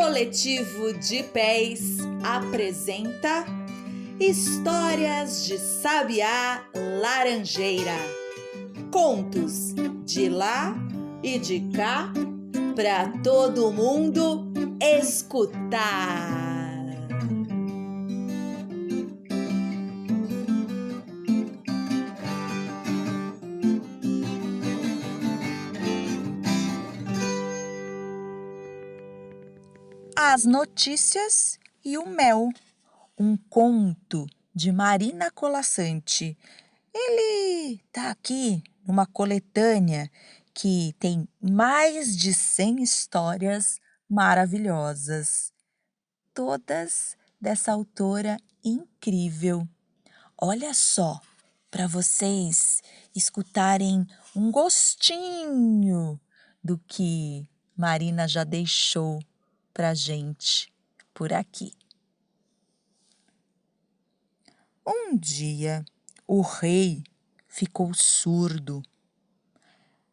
Coletivo de Pés apresenta Histórias de Sabiá Laranjeira. Contos de lá e de cá para todo mundo escutar. As notícias e o mel, um conto de Marina Colasanti. Ele está aqui numa coletânea que tem mais de 100 histórias maravilhosas, todas dessa autora incrível. Olha só, para vocês escutarem um gostinho do que Marina já deixou para gente por aqui. Um dia, o rei ficou surdo.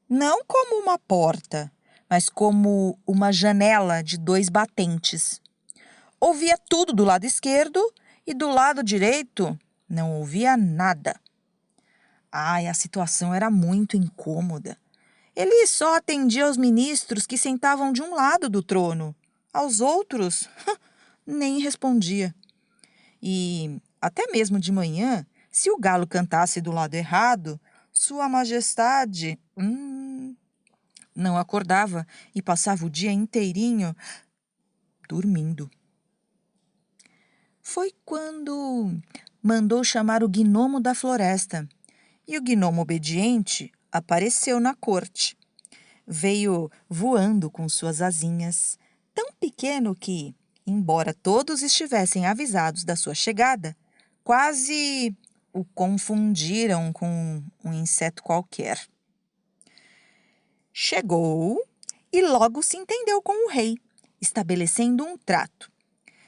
Não como uma porta, mas como uma janela de 2 batentes. Ouvia tudo do lado esquerdo e do lado direito não ouvia nada. Ai, a situação era muito incômoda. Ele só atendia aos ministros que sentavam de um lado do trono. Aos outros, nem respondia. E até mesmo de manhã, se o galo cantasse do lado errado, Sua Majestade não acordava e passava o dia inteirinho dormindo. Foi quando mandou chamar o gnomo da floresta. E o gnomo obediente apareceu na corte. Veio voando com suas asinhas, tão pequeno que, embora todos estivessem avisados da sua chegada, quase o confundiram com um inseto qualquer. Chegou e logo se entendeu com o rei, estabelecendo um trato.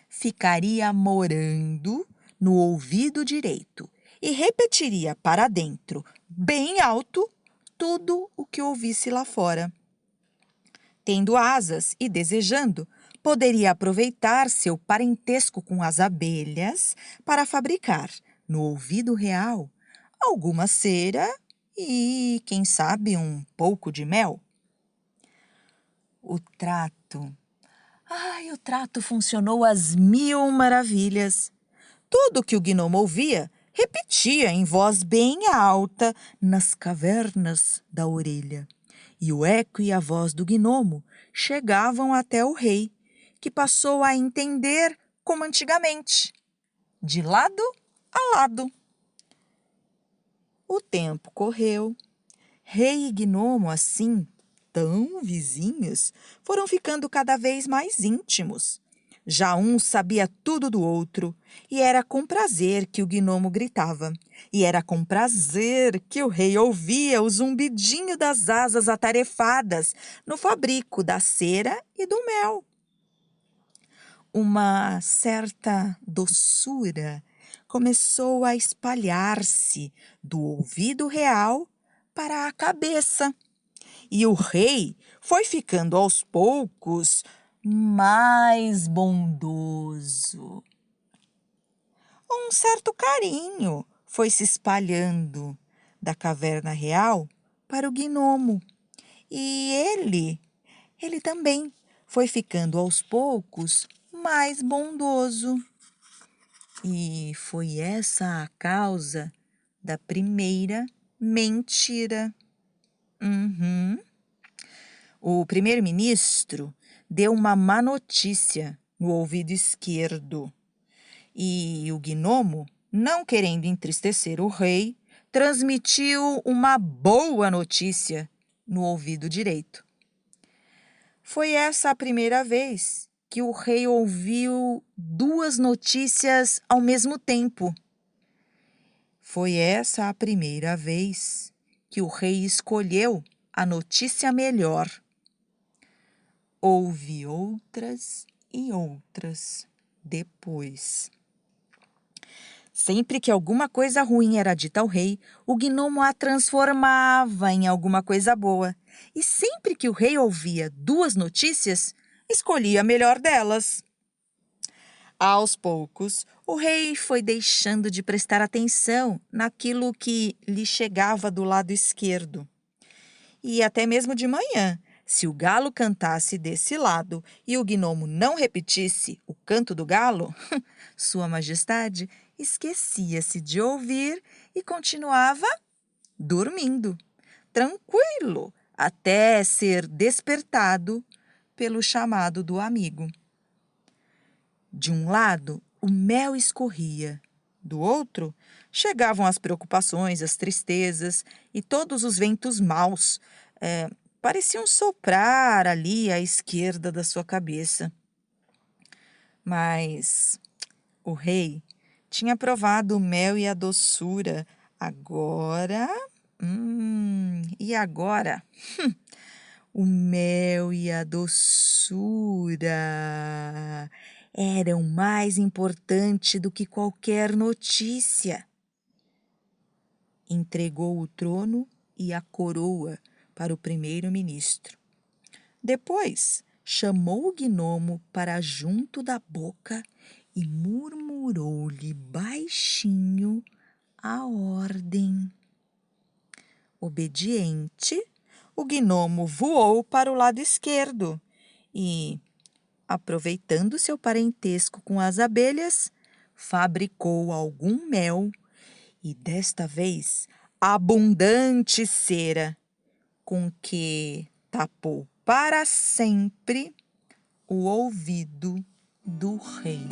Ficaria morando no ouvido direito e repetiria para dentro, bem alto, tudo o que ouvisse lá fora. Tendo asas e desejando, poderia aproveitar seu parentesco com as abelhas para fabricar, no ouvido real, alguma cera e, quem sabe, um pouco de mel. O trato funcionou às 1000 maravilhas. Tudo que o gnomo ouvia, repetia em voz bem alta nas cavernas da orelha. E o eco e a voz do gnomo chegavam até o rei, que passou a entender como antigamente, de lado a lado. O tempo correu. Rei e gnomo, assim, tão vizinhos, foram ficando cada vez mais íntimos. Já um sabia tudo do outro, e era com prazer que o gnomo gritava, e era com prazer que o rei ouvia o zumbidinho das asas atarefadas no fabrico da cera e do mel. Uma certa doçura começou a espalhar-se do ouvido real para a cabeça, e o rei foi ficando aos poucos mais bondoso. Um certo carinho foi se espalhando da caverna real para o gnomo. E ele também foi ficando aos poucos mais bondoso. E foi essa a causa da primeira mentira. O primeiro-ministro deu uma má notícia no ouvido esquerdo. E o gnomo, não querendo entristecer o rei, transmitiu uma boa notícia no ouvido direito. Foi essa a primeira vez que o rei ouviu 2 notícias ao mesmo tempo. Foi essa a primeira vez que o rei escolheu a notícia melhor. Houve outras e outras depois. Sempre que alguma coisa ruim era dita ao rei, o gnomo a transformava em alguma coisa boa. E sempre que o rei ouvia 2 notícias, escolhi a melhor delas. Aos poucos, o rei foi deixando de prestar atenção naquilo que lhe chegava do lado esquerdo. E até mesmo de manhã, se o galo cantasse desse lado e o gnomo não repetisse o canto do galo, Sua Majestade esquecia-se de ouvir e continuava dormindo, tranquilo, até ser despertado pelo chamado do amigo. De um lado, o mel escorria, do outro, chegavam as preocupações, as tristezas e todos os ventos maus pareciam soprar ali à esquerda da sua cabeça. Mas o rei tinha provado o mel e a doçura. Agora. E agora? O mel e a doçura eram mais importante do que qualquer notícia. Entregou o trono e a coroa para o primeiro-ministro. Depois, chamou o gnomo para junto da boca e murmurou-lhe baixinho a ordem. Obediente, o gnomo voou para o lado esquerdo e, aproveitando seu parentesco com as abelhas, fabricou algum mel e, desta vez, abundante cera, com que tapou para sempre o ouvido do rei.